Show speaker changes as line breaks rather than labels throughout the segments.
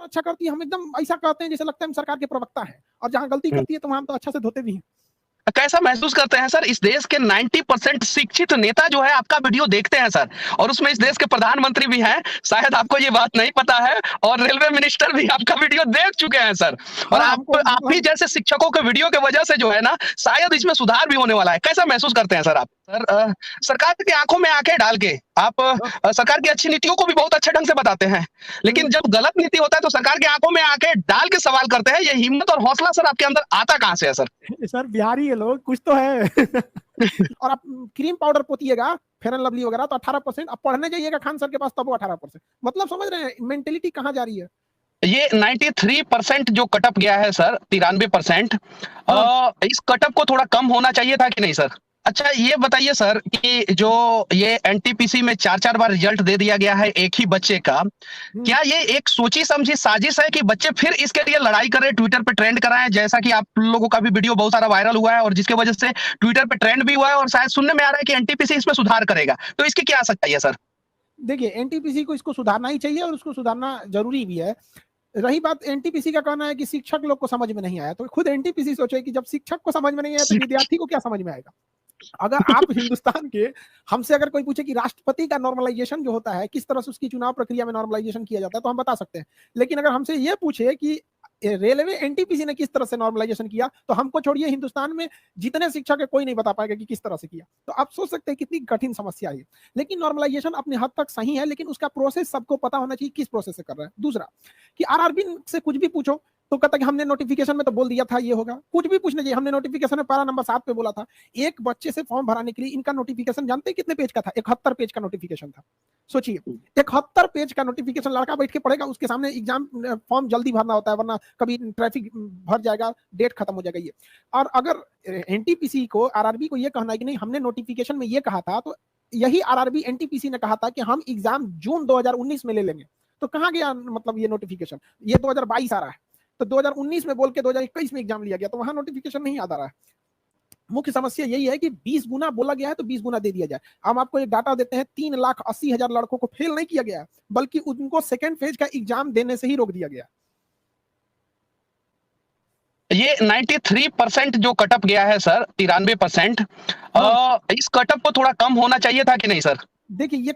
अच्छा करती है, हम एकदम ऐसा कहते हैं जैसे लगता है हम सरकार के प्रवक्ता हैं, और जहां गलती करती है तो वहां हम तो अच्छा से धोते भी हैं।
कैसा महसूस करते हैं सर? इस देश के 90% शिक्षित नेता जो है आपका वीडियो देखते हैं सर, और उसमें इस देश के प्रधानमंत्री भी हैं, शायद आपको ये बात नहीं पता है, और रेलवे मिनिस्टर भी आपका वीडियो देख चुके हैं सर। और
हाँ, हमको
आप ही जैसे शिक्षकों के वीडियो की वजह से जो है ना, शायद इसमें सुधार भी होने वाला है। कैसा महसूस करते हैं सर आप? सर सरकार की आंखों में आंखें डाल के आप सरकार की अच्छी नीतियों को भी बहुत अच्छे ढंग से बताते हैं, लेकिन जब गलत नीति होता है तो सरकार की आंखों में आंखें डाल के सवाल करते हैं। ये हिम्मत और हौसला सर आपके अंदर आता कहां से है सर?
सर बिहारी है लोग, कुछ तो है। और आप क्रीम पाउडर पोतिएगा फेयर एंड लवली वगैरह तो 18%, अब पढ़ने जाइएगा खान सर के पास तब वो 18%। मतलब समझ रहे हैं मेंटेलिटी कहां जा रही है?
ये 93% जो कटअप गया है सर, 93%, इस कटअप को थोड़ा कम होना चाहिए था कि नहीं सर? अच्छा ये बताइए सर कि जो ये एनटीपीसी में 4-4 बार रिजल्ट दे दिया गया है एक ही बच्चे का, क्या ये एक सोची समझी साजिश है कि बच्चे फिर इसके लिए लड़ाई कर रहे, ट्विटर पे ट्रेंड कर रहे हैं, जैसा कि आप लोगों का भी वीडियो बहुत सारा वायरल हुआ है और जिसकी वजह से ट्विटर पे ट्रेंड भी हुआ है, और शायद सुनने में आ रहा है कि एनटीपीसी इसमें सुधार करेगा, तो इसकी क्या सच्चाई है सर?
देखिए एनटीपीसी को इसको सुधारना ही चाहिए और उसको सुधारना जरूरी भी है। रही बात एनटीपीसी का कहना है कि शिक्षक लोग को समझ में नहीं आया, तो खुद एनटीपीसी सोचे कि जब शिक्षक को समझ में नहीं आया तो विद्यार्थी को क्या समझ में आएगा। अगर आप हिंदुस्तान के हमसे अगर कोई पूछे कि राष्ट्रपति का नॉर्मलाइजेशन जो होता है किस तरह से उसकी चुनाव प्रक्रिया में नॉर्मलाइजेशन किया जाता है तो हम बता सकते हैं, लेकिन अगर हमसे ये पूछे कि रेलवे एनटीपीसी ने किस तरह से नॉर्मलाइजेशन किया तो हमको छोड़िए, हिंदुस्तान में जितने शिक्षक है कोई नहीं बता पाएगा कि किस तरह से किया। तो आप सोच सकते हैं कितनी कठिन समस्या है। लेकिन नॉर्मलाइजेशन अपने हद तक सही है, लेकिन उसका प्रोसेस सबको पता होना चाहिए किस प्रोसेस से कर रहा है। दूसरा कि आरआरबी से कुछ भी पूछो तो कहता कि हमने नोटिफिकेशन में तो बोल दिया था ये होगा, कुछ भी पूछना चाहिए, हमने नोटिफिकेशन में पारा नंबर 7 पे बोला था। एक बच्चे से फॉर्म भराने के लिए इनका नोटिफिकेशन जानते हैं कितने पेज का था? 71 पेज का नोटिफिकेशन था। सोचिए 71 पेज का नोटिफिकेशन, लड़का बैठ के पढ़ेगा, उसके सामने एग्जाम फॉर्म जल्दी भरना होता है वरना कभी ट्रैफिक भर जाएगा, डेट खत्म हो जाएगा ये। और अगर एनटीपीसी को आरआरबी को ये कहना है कि नहीं हमने नोटिफिकेशन में ये कहा था, तो यही आरआरबी एनटीपीसी ने कहा था कि हम एग्जाम जून 2019 में ले लेंगे, तो कहां गया मतलब ये नोटिफिकेशन? ये 2022 आ रहा है, तो 2019 में बोल के 2021 में एग्जाम लिया गया, तो वहां नोटिफिकेशन नहीं आ रहा है। मुख्य समस्या यही है कि 20 गुना बोला गया है तो 20 गुना दे दिया जाए। हम आपको एक डाटा देते हैं, 3,80,000 लड़कों को फेल नहीं किया गया, बल्कि उनको सेकेंड फेज का एग्जाम देने से ही रोक दिया गया।
ये 93% जो कटअप गया है सर, 93%, इस कटअप को थोड़ा कम होना चाहिए था कि नहीं सर?
देखिए ये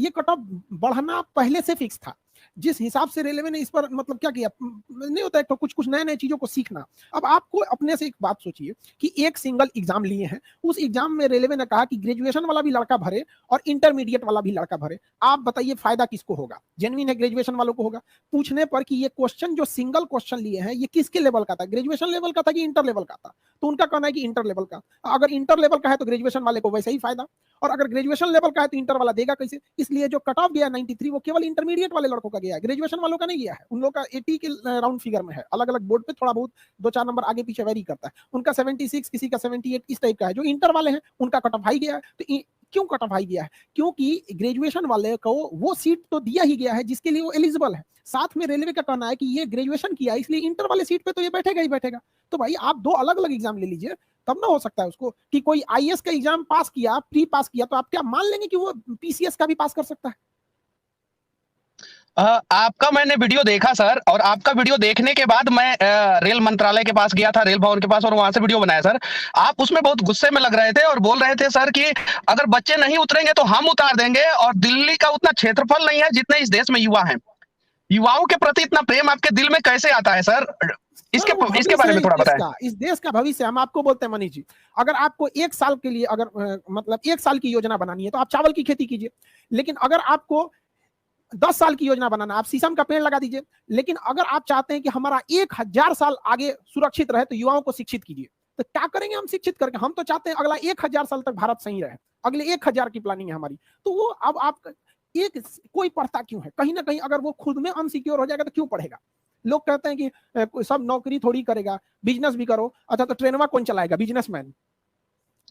कट ऑफ बढ़ना पहले से फिक्स था। जिस हिसाब से रेलवे ने इस पर मतलब क्या किया, नहीं होता है तो कुछ कुछ नए नए चीजों को सीखना। अब आपको अपने से एक बात सोचिए कि एक सिंगल एग्जाम लिए हैं, उस एग्जाम में रेलवे ने कहा कि ग्रेजुएशन वाला भी लड़का भरे और इंटरमीडिएट वाला भी लड़का भरे। आप बताइए फायदा किसको होगा? जेन्युइन है ग्रेजुएशन वालों को होगा। पूछने पर कि ये क्वेश्चन जो सिंगल क्वेश्चन लिए हैं ये किसके लेवल का था, ग्रेजुएशन लेवल का था कि इंटर लेवल का था? तो उनका कहना है कि इंटर लेवल का। अगर इंटर लेवल का है तो ग्रेजुएशन वाले को वैसे ही फायदा, और अगर ग्रेजुएशन लेवल का है तो इंटर वाला देगा कैसे? इसलिए जो कट ऑफ गया 93 वो केवल इंटरमीडिएट वाले लड़कों का गया है, ग्रेजुएशन वालों का नहीं गया है। उन लोगों का 80 के राउंड फिगर में है, अलग अलग बोर्ड पे थोड़ा बहुत 2-4 नंबर आगे पीछे वेरी करता है। उनका 76, किसी का 78 इस टाइप का है। जो इंटर वाले हैं उनका कट ऑफ हाई गया है। तो क्यों कट ऑफ हाई गया है? क्योंकि ग्रेजुएशन वाले को वो सीट तो दिया ही गया है जिसके लिए वो एलिजिबल है। साथ में रेलवे का कहना है कि ये ग्रेजुएशन किया इसलिए इंटर वाले सीट पे तो ये बैठेगा ही बैठेगा। तो भाई आप दो अलग अलग एग्जाम ले लीजिए, तब ना हो सकता है उसको कि कोई आईएएस का एग्जाम पास किया, प्री पास किया, तो आप क्या मान लेंगे कि वो पीसीएस का भी पास कर सकता है?
आपका मैंने वीडियो देखा सर, और आपका वीडियो देखने के बाद मैं रेल मंत्रालय के पास गया था, रेल भवन के पास, और वहां से वीडियो बनाया सर। आप उसमें बहुत गुस्से में लग रहे थे और बोल रहे थे सर कि अगर बच्चे नहीं उतरेंगे तो हम उतार देंगे, और दिल्ली का उतना क्षेत्रफल नहीं है जितने इस देश में युवा हैं। युवाओं के प्रति इतना प्रेम आपके दिल में कैसे आता है सर? इसके बारे में थोड़ा बताएं।
इस देश का भविष्य हम आपको बोलते हैं मनीष जी, अगर आपको 1 साल के लिए अगर मतलब 1 साल की योजना बनानी है तो आप चावल की खेती कीजिए। लेकिन अगर आपको 10 साल की योजना बनाना, आप शीशम का पेड़ लगा दीजिए। लेकिन अगर आप चाहते हैं कि हमारा 1000 साल आगे सुरक्षित रहे तो युवाओं को शिक्षित कीजिए। तो क्या करेंगे हम शिक्षित करके? हम तो चाहते हैं अगला 1000 साल तक भारत सही रहे, अगले 1000 की प्लानिंग है हमारी। तो वो अब आप एक कोई पढ़ता क्यों है? कहीं ना कहीं अगर वो खुद में अनसिक्योर हो जाएगा तो क्यों पढ़ेगा? लोग कहते हैं कि सब नौकरी थोड़ी करेगा, बिजनेस भी करो। अच्छा तो ट्रेनवा कौन चलाएगा? बिजनेसमैन।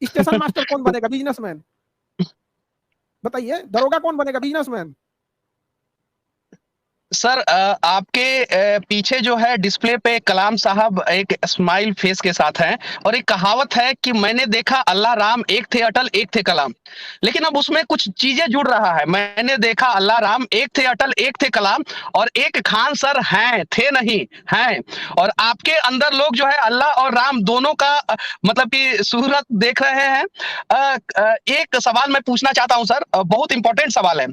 स्टेशन मास्टर कौन बनेगा? बिजनेसमैन। बताइए दरोगा कौन बनेगा? बिजनेसमैन।
सर आपके पीछे जो है डिस्प्ले पे कलाम साहब एक स्माइल फेस के साथ हैं और एक कहावत है कि मैंने देखा अल्लाह राम एक थे अटल एक थे कलाम। लेकिन अब उसमें कुछ चीजें जुड़ रहा है, मैंने देखा अल्लाह राम एक थे अटल एक थे कलाम और एक खान सर हैं थे नहीं हैं। और आपके अंदर लोग जो है अल्लाह और राम दोनों का मतलब कि सूरत देख रहे हैं। एक सवाल मैं पूछना चाहता हूं सर, बहुत इंपॉर्टेंट सवाल है।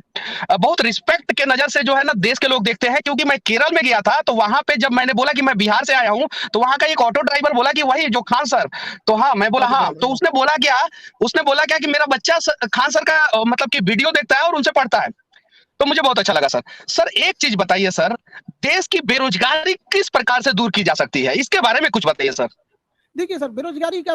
बहुत रिस्पेक्ट के नजर से जो है ना देश के लोग देखते हैं, क्योंकि मैं केरल में गया था तो वहां पे जब मैंने बोला कि मैं बिहार से आया हूं तो वहां का एक ऑटो ड्राइवर बोला कि वही जो खान सर। तो हाँ, मैं बोला हाँ, तो उसने बोला क्या कि मेरा बच्चा खान सर का मतलब कि वीडियो देखता है और उनसे पढ़ता है। तो मुझे बहुत अच्छा लगा सर। सर एक चीज बताइए सर, देश की बेरोजगारी किस प्रकार से दूर की जा सकती है, इसके बारे में कुछ बताइए सर।
देखिए सर, बेरोजगारी का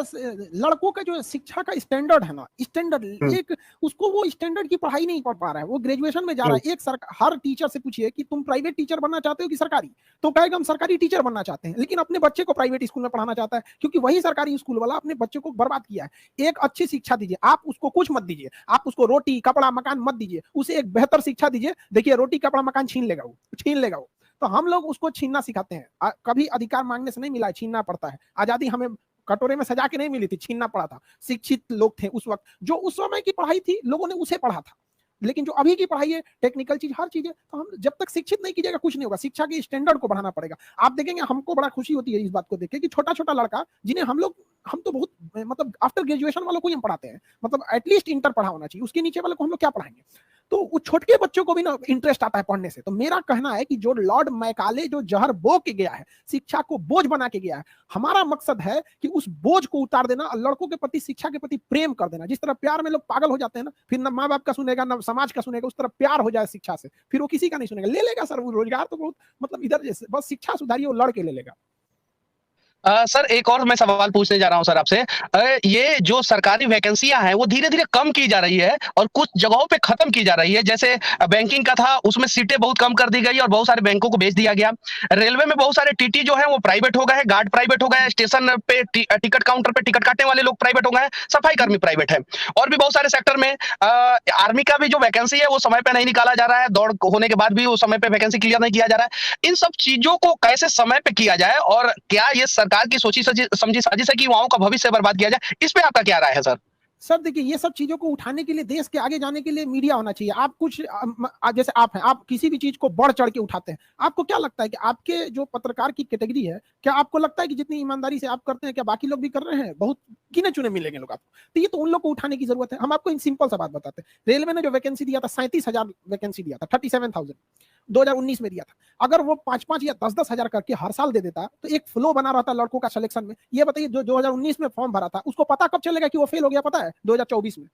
लड़कों का जो शिक्षा का स्टैंडर्ड है ना, स्टैंडर्ड एक उसको वो स्टैंडर्ड की पढ़ाई नहीं पढ़ पा रहा है, वो ग्रेजुएशन में जा रहा है। एक हर टीचर से पूछिए कि तुम प्राइवेट टीचर बनना चाहते हो कि सरकारी, तो कहेगा हम सरकारी टीचर बनना चाहते हैं, लेकिन अपने बच्चे को प्राइवेट स्कूल में पढ़ाना चाहता है, क्योंकि वही सरकारी स्कूल वाला अपने बच्चे को बर्बाद किया है। एक अच्छी शिक्षा दीजिए, आप उसको कुछ मत दीजिए, आप उसको रोटी कपड़ा मकान मत दीजिए, उसे एक बेहतर शिक्षा दीजिए। देखिए रोटी कपड़ा मकान छीन लेगा, वो छीन लेगा वो। तो हम लोग उसको छीनना सिखाते हैं। कभी अधिकार मांगने से नहीं मिला है, छीनना पड़ता है। आजादी हमें कटोरे में सजा के नहीं मिली थी, छीनना पड़ा था। शिक्षित लोग थे उस वक्त, जो उस समय की पढ़ाई थी लोगों ने उसे पढ़ा था। लेकिन जो अभी की पढ़ाई है, टेक्निकल चीज हर चीज है, तो हम जब तक शिक्षित नहीं कीजिएगा कुछ नहीं होगा। शिक्षा के स्टैंडर्ड को बढ़ाना पड़ेगा। आप देखेंगे, हमको बड़ा खुशी होती है इस बात को देख के कि छोटा छोटा लड़का जिन्हें हम तो बहुत मतलब आफ्टर ग्रेजुएशन वालों को ही हम पढ़ाते हैं, मतलब एटलीस्ट इंटर पढ़ा होना चाहिए, उसके नीचे वाले को हम लोग क्या पढ़ाएंगे। तो वो छोटे बच्चों को भी ना इंटरेस्ट आता है पढ़ने से। तो मेरा कहना है कि जो लॉर्ड मैकाले जो जहर बो के गया है, शिक्षा को बोझ बना के गया है, हमारा मकसद है कि उस बोझ को उतार देना और लड़कों के प्रति, शिक्षा के प्रति प्रेम कर देना। जिस तरह प्यार में लोग पागल हो जाते हैं ना, फिर ना माँ बाप का सुनेगा ना समाज का सुनेगा, उस तरह प्यार हो जाए शिक्षा से, फिर वो किसी का नहीं सुनेगा। ले लेगा सर वो रोजगार तो बहुत, मतलब इधर जैसे बस शिक्षा सुधारिए, वो लड़के ले लेगा।
सर एक और मैं सवाल पूछने जा रहा हूं सर आपसे। ये जो सरकारी वैकेंसियां हैं वो धीरे धीरे कम की जा रही है और कुछ जगहों पे खत्म की जा रही है। जैसे बैंकिंग का था, उसमें सीटें बहुत कम कर दी गई और बहुत सारे बैंकों को बेच दिया गया। रेलवे में बहुत सारे टीटी जो है वो प्राइवेट हो गए हैं, गार्ड प्राइवेट हो गए हैं, स्टेशन पे टिकट काउंटर पे टिकट काटने वाले लोग प्राइवेट हो गए हैं, सफाई कर्मी प्राइवेट है। और भी बहुत सारे सेक्टर में आर्मी का भी जो वैकेंसी है वो समय पे नहीं निकाला जा रहा है, दौड़ होने के बाद भी वो समय पे वैकेंसी क्लियर नहीं किया जा रहा है। इन सब चीजों को कैसे समय पे किया जाए और क्या ये सरकार की सोची समझी साजिश है कि युवाओं का भविष्य बर्बाद किया जाए, इस पे आपका क्या राय है सर?
सर देखिए, ये सब चीजों को उठाने के लिए, देश के आगे जाने के लिए मीडिया होना चाहिए। आप कुछ जैसे आप हैं, आप किसी भी चीज को बढ़ चढ़ के उठाते हैं। आपको क्या लगता है कि आपके जो पत्रकार की कैटेगरी है, क्या आपको लगता है कि जितनी ईमानदारी से आप करते हैं क्या बाकी लोग भी कर रहे हैं? बहुत गिने चुने मिलेंगे लोग आपको। तो ये तो उन लोग को उठाने की जरूरत है। हम आपको इन सिंपल सा बात बताते हैं। रेलवे ने जो वैकेंसी दिया था, 37,000 वैकेंसी दिया था, 37,000 2019 में दिया था। अगर वो 5-5 या 10-10 हजार करके हर साल दे देता तो एक फ्लो बना रहता लड़कों का सिलेक्शन में। ये बताइए, जो 2019 में फॉर्म भरा था उसको पता कब चलेगा कि वो फेल हो गया? पता है 2024 में।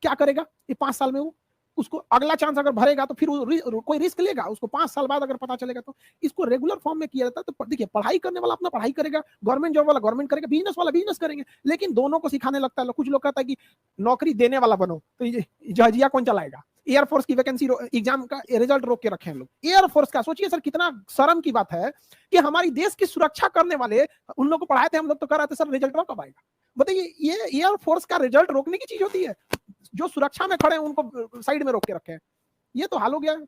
क्या करेगा ये 5 साल में? वो उसको अगला चांस अगर भरेगा तो फिर कोई रिस्क लेगा? उसको 5 साल बाद अगर पता चलेगा तो इसको रेगुलर फॉर्म में किया जाता है। तो देखिए, पढ़ाई करने वाला अपना पढ़ाई करेगा, गवर्नमेंट जॉब वाला गवर्नमेंट करेगा, बिजनेस वाला बिजनेस करेंगे, लेकिन दोनों को सिखाने लगता है। कुछ लोग कहता है कि नौकरी देने वाला बनो, तो जहाजिया कौन चलाएगा? एयरफोर्स की वैकेंसी एग्जाम का रिजल्ट रोक के रखे हैं लोग। एयरफोर्स का सोचिए सर, कितना शर्म की बात है कि हमारी देश की सुरक्षा करने वाले उन लोग को पढ़ाए थे, हम लोग तो कर रहे थे सर रिजल्ट कब आएगा? बताइए, ये एयरफोर्स का रिजल्ट रोकने की चीज होती है? जो सुरक्षा में खड़े हैं उनको साइड में रोक के रखे हैं। ये तो हाल हो गया है।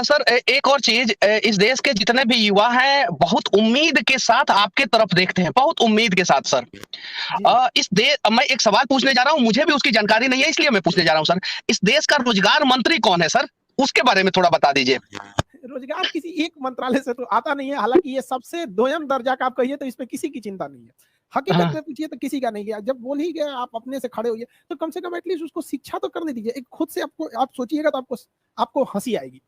सर एक और चीज, इस देश के जितने भी युवा हैं बहुत उम्मीद के साथ आपके तरफ देखते हैं, बहुत उम्मीद के साथ सर। इस देश, मैं एक सवाल पूछने जा रहा हूं, मुझे भी उसकी जानकारी नहीं है इसलिए मैं पूछने जा रहा हूं सर। इस देश का रोजगार मंत्री कौन है सर, उसके बारे में थोड़ा बता दीजिए।
रोजगार किसी एक मंत्रालय से तो आता नहीं है। हालांकि ये सबसे दोयम दर्जा का आप कहिए तो इसमें किसी की चिंता नहीं है। हकीकत में पूछिए तो किसी का नहीं गया। जब बोल ही गया आप अपने से खड़े होइए, तो कम से कम एटलीस्ट उसको शिक्षा तो करने दीजिए। एक खुद से आप सोचिएगा तो आपको हंसी आएगी।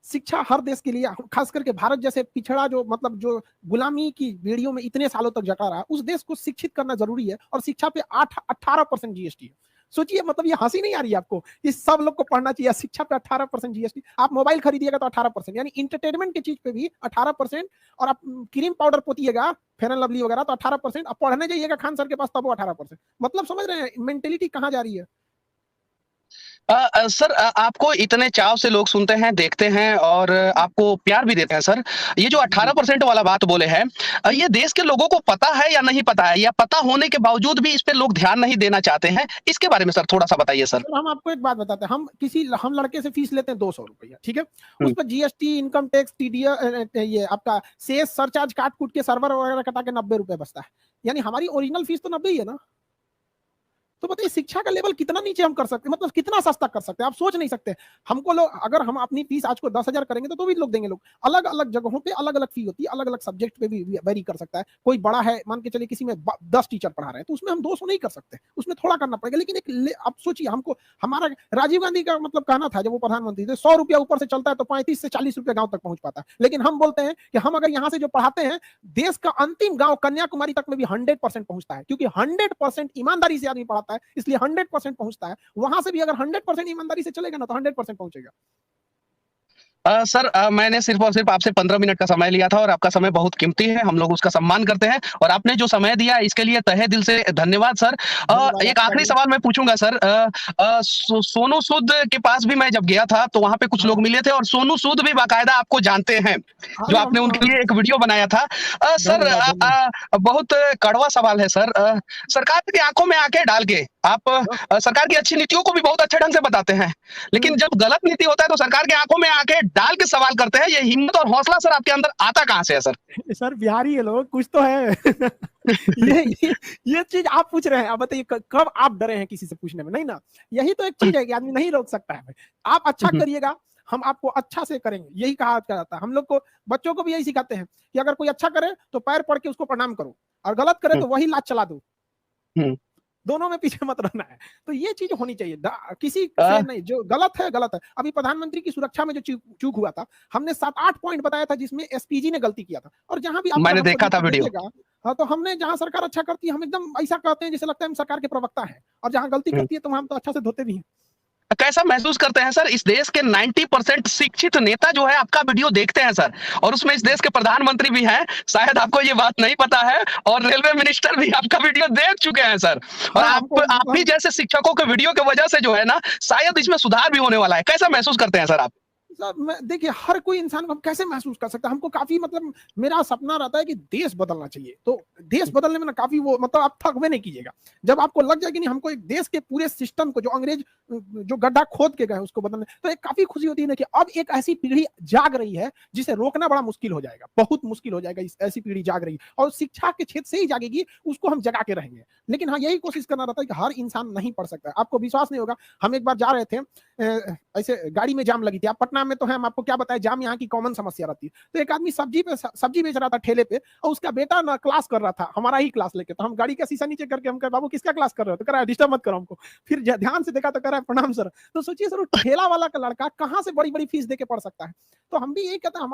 शिक्षा हर देश के लिए, खास करके भारत जैसे पिछड़ा, जो मतलब जो गुलामी की बेड़ियों में इतने सालों तक जकड़ा रहा, उस देश को शिक्षित करना जरूरी है। और शिक्षा पे 18% जीएसटी है। सोचिए, मतलब ये हंसी नहीं आ रही है आपको? इस सब लोग को पढ़ना चाहिए। शिक्षा पे 18% जीएसटी। आप मोबाइल खरीदिएगा तो 18%, यानी इंटरटेनमेंट की चीज पे भी 18%। और आप क्रीम पाउडर पोतिएगा, फेयर एंड लवली वगैरह, तो 18%। आप पढ़ने जाइएगा खान सर के पास तब वो 18%। मतलब समझ रहे हैं मेंटेलिटी कहाँ जा रही है?
सर आपको इतने चाव से लोग सुनते हैं, देखते हैं और आपको प्यार भी देते हैं सर। ये जो
जी
18% वाला बात बोले हैं, ये देश के लोगों को पता है या नहीं पता है? या पता होने के बावजूद भी इस पे लोग ध्यान नहीं देना चाहते हैं? इसके बारे में सर थोड़ा-सा बताइए सर।
सर हम आपको एक बात बताते हैं, हम लड़के से फीस लेते हैं 200 रुपया, ठीक है। उस
हुँ।
पर जीएसटी, इनकम टैक्स, टीडीएस, ये आपका सेस सरचार्ज काट कूट के सर्वर वगैरह कटा के 90 रुपए बचता है। यानी हमारी ओरिजिनल फीस तो 90 ही है ना। तो बताइए शिक्षा का लेवल कितना नीचे हम कर सकते हैं, मतलब कितना सस्ता कर सकते हैं, आप सोच नहीं सकते। हमको लोग, अगर हम अपनी फीस आज को 10,000 करेंगे तो भी लोग देंगे। लोग अलग अलग जगहों पे अलग अलग फी होती है, अलग अलग सब्जेक्ट पे भी वेरी कर सकता है। कोई बड़ा है, मान के चलिए किसी में 10 टीचर पढ़ा रहे हैं तो उसमें हम 200 नहीं कर सकते, उसमें थोड़ा करना पड़ेगा। लेकिन आप सोचिए, हमको हमारा राजीव गांधी का मतलब कहना था जब वो प्रधानमंत्री थे, 100 रुपया ऊपर से चलता है तो 35 से 40 रुपया गांव तक पहुंच पाता है। लेकिन हम बोलते हैं कि हम अगर यहाँ से जो पढ़ाते हैं, देश का अंतिम गांव कन्याकुमारी तक में भी 100% पहुंचता है, क्योंकि 100% ईमानदारी से आदमी पढ़ाता है, इसलिए 100% पहुंचता है। वहां से भी अगर 100% ईमानदारी से चलेगा ना तो 100% पहुंचेगा।
सर मैंने सिर्फ़ और सिर्फ़ आपसे 15 मिनट का समय लिया था और आपका समय बहुत कीमती है, हम लोग उसका सम्मान करते हैं और आपने जो समय दिया इसके लिए तहे दिल से धन्यवाद सर।
धन्यवाद
एक
आपका
आखिरी
भी।
सवाल मैं पूछूँगा सर। सोनू सूद के पास भी मैं जब गया था तो वहाँ पे कुछ लोग
हाँ
मिले थे और सोनू सूद भी बाकायदा आपको जानते हैं, जो
अरे
आपने उनके लिए एक वीडियो बनाया था। सर
धन्यवाद धन्यवाद।
बहुत कड़वा सवाल है सर। सरकार की आँखों में आँखें डाल के आप सरकार की अच्छी नीतियों को भी बहुत अच्छे ढंग से बताते हैं, लेकिन जब गलत नीति होता है तो सरकार की आँखों में आँखें डाल के सवाल करते हैं। ये हिम्मत और हौसला सर आपके अंदर आता कहाँ से है सर?
सर बिहारी है लोग, कुछ तो है। ये चीज आप पूछ रहे हैं, आप बताइए कब आप डरे हैं किसी से पूछने में? नहीं ना। यही तो एक चीज है कि आदमी नहीं रोक सकता है। आप अच्छा करिएगा, हम आपको अच्छा से करेंगे, यही कहा जाता है। हम लोग को, बच्चों को भी यही सिखाते हैं कि अगर कोई अच्छा करे तो पैर पड़ के उसको प्रणाम करो, और गलत करे तो वही लात चला दो, दोनों में पीछे मत रहना है। तो ये चीज होनी चाहिए, किसी से नहीं। जो गलत है गलत है। अभी प्रधानमंत्री की सुरक्षा में जो चूक हुआ था, हमने 7-8 पॉइंट बताया था जिसमें एसपीजी ने गलती किया था। और जहां भी आप
मैंने
हमको
देखा था वीडियो।
देखिएगा, हाँ, तो हमने जहां सरकार अच्छा करती है हम एकदम ऐसा कहते हैं जैसे लगता है हम सरकार के प्रवक्ता हैं, और जहां गलती करती है तो हम तो अच्छा से धोते भी हैं।
कैसा महसूस करते हैं सर? इस देश के 90% शिक्षित नेता जो है आपका वीडियो देखते हैं सर, और उसमें इस देश के प्रधानमंत्री भी हैं। शायद आपको ये बात नहीं पता है और रेलवे मिनिस्टर भी आपका वीडियो देख चुके हैं सर। और
हाँ हमको
आप भी जैसे शिक्षकों के वीडियो की वजह से जो है ना, शायद इसमें सुधार भी होने वाला है। कैसा महसूस करते हैं सर आप?
मैं देखिए, हर कोई इंसान को हम कैसे महसूस कर सकते हैं। हमको काफी मतलब, मेरा सपना रहता है कि देश बदलना चाहिए। तो देश बदलने में ना काफी वो, मतलब आप थकवे नहीं कीजिएगा। जब आपको लग जाए कि नहीं, हमको एक देश के पूरे सिस्टम को, जो अंग्रेज जो गड्ढा खोद के गए उसको बदलने, तो एक काफी खुशी होती है ना कि अब एक ऐसी पीढ़ी जाग रही है जिसे रोकना बड़ा मुश्किल हो जाएगा, बहुत मुश्किल हो जाएगा। ऐसी पीढ़ी जाग रही है और शिक्षा के क्षेत्र से ही जागेगी, उसको हम जगा के रहेंगे। लेकिन हाँ, यही कोशिश करना रहता है कि हर इंसान नहीं पढ़ सकता। आपको विश्वास नहीं होगा, हम एक बार जा रहे थे, ऐसे गाड़ी में जाम लगी थी। आप पटना में तो है, हम आपको क्या बताएं, जाम यहाँ की कॉमन समस्या रहती है। तो एक आदमी सब्जी बेच रहा था ठेले पे, और उसका बेटा ना क्लास कर रहा था, हमारा ही क्लास लेके। तो हम गाड़ी का शीशा नीचे करके हम कह, बाबू किसका क्लास कर रहे हो? तो कह रहा है डिस्टर्ब मत करो हमको। फिर ध्यान से देखा तो कह रहा है प्रणाम सर। तो सोचिए सर, ठेला वाला का लड़का कहाँ से बड़ी बड़ी फीस दे के पढ़ सकता है? तो हम भी यही कहते हैं,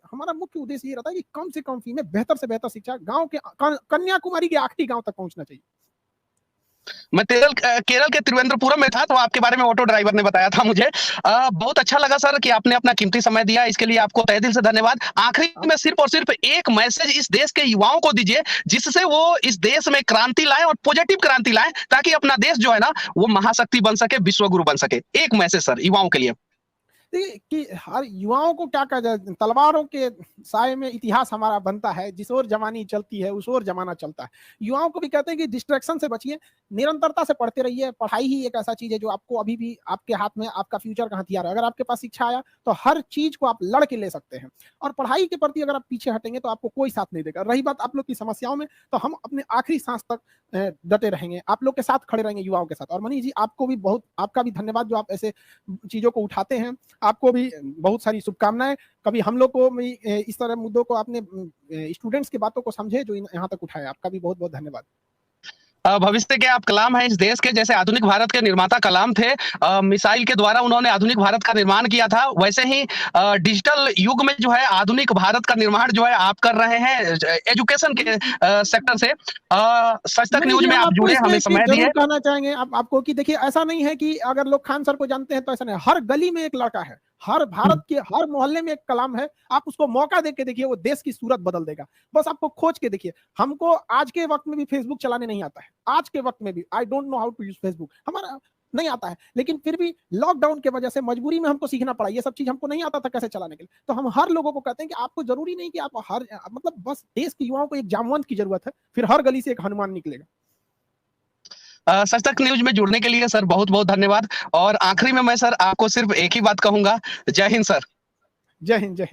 हमारा मुख्य उद्देश्य ये रहता है कि कम से कम फी में बेहतर से बेहतर शिक्षा गाँव के, कन्याकुमारी के आखिरी गाँव तक पहुंचना चाहिए।
मैं केरल के तिरुवनंतपुरम में था, तो आपके बारे में ऑटो ड्राइवर ने बताया था मुझे। बहुत अच्छा लगा सर कि आपने अपना कीमती समय दिया, इसके लिए आपको तहे दिल से धन्यवाद। आखिरी में सिर्फ और सिर्फ एक मैसेज इस देश के युवाओं को दीजिए, जिससे वो इस देश में क्रांति लाएं और पॉजिटिव क्रांति लाएं, ताकि अपना देश जो है ना, वो महाशक्ति बन सके, विश्वगुरु बन सके। एक मैसेज सर युवाओं के लिए।
देखिए कि हर युवाओं को क्या कहा जाए, तलवारों के साए में इतिहास हमारा बनता है, जिस ओर जवानी चलती है उस ओर जमाना चलता है। युवाओं को भी कहते हैं कि डिस्ट्रैक्शन से बचिए, निरंतरता से पढ़ते रहिए। पढ़ाई ही एक ऐसा चीज है जो आपको अभी भी आपके हाथ में, आपका फ्यूचर का हथियार है। अगर आपके पास शिक्षा आया तो हर चीज को आप लड़ के ले सकते हैं, और पढ़ाई के प्रति अगर आप पीछे हटेंगे तो आपको कोई साथ नहीं देगा। रही बात आप लोग की समस्याओं में, तो हम अपने आखिरी सांस तक डटे रहेंगे, आप लोग के साथ खड़े रहेंगे, युवाओं के साथ। और मनीष जी, आपको भी बहुत, आपका भी धन्यवाद जो आप ऐसे चीजों को उठाते हैं। आपको भी बहुत सारी शुभकामनाएं। कभी हम लोग को भी इस तरह मुद्दों को, आपने स्टूडेंट्स की बातों को समझे जो यहाँ तक उठाए, आपका भी बहुत बहुत धन्यवाद।
भविष्य के आप कलाम हैं इस देश के, जैसे आधुनिक भारत के निर्माता कलाम थे। मिसाइल के द्वारा उन्होंने आधुनिक भारत का निर्माण किया था, वैसे ही डिजिटल युग में जो है आधुनिक भारत का निर्माण जो है आप कर रहे हैं एजुकेशन के सेक्टर से। सच तक न्यूज में आप जुड़े, हमें समय दिए।
जरूर कहना चाहेंगे आपको कि देखिए, ऐसा नहीं है कि अगर लोग खान सर को जानते हैं तो ऐसा नहीं, हर गली में एक लड़का है, हर भारत के हर मोहल्ले में एक कलाम है। आप उसको मौका दे के देखिए, वो देश की सूरत बदल देगा। बस आपको खोज के देखिए। हमको आज के वक्त में भी फेसबुक चलाने नहीं आता है, आज के वक्त में भी I don't know how to use Facebook. हमारा नहीं आता है, लेकिन फिर भी लॉकडाउन के वजह से मजबूरी में हमको सीखना पड़ा। ये सब चीज हमको नहीं आता था कैसे चलाने के लिए। तो हम हर लोगों को कहते हैं कि आपको जरूरी नहीं कि आप हर मतलब बस देश के युवाओं को एक जामवंत की जरूरत है, फिर हर गली से एक हनुमान निकलेगा।
सच तक न्यूज में जुड़ने के लिए सर बहुत बहुत धन्यवाद। और आखिरी में मैं सर आपको सिर्फ एक ही बात कहूंगा, जय हिंद सर।
जय हिंद, जय हिंद।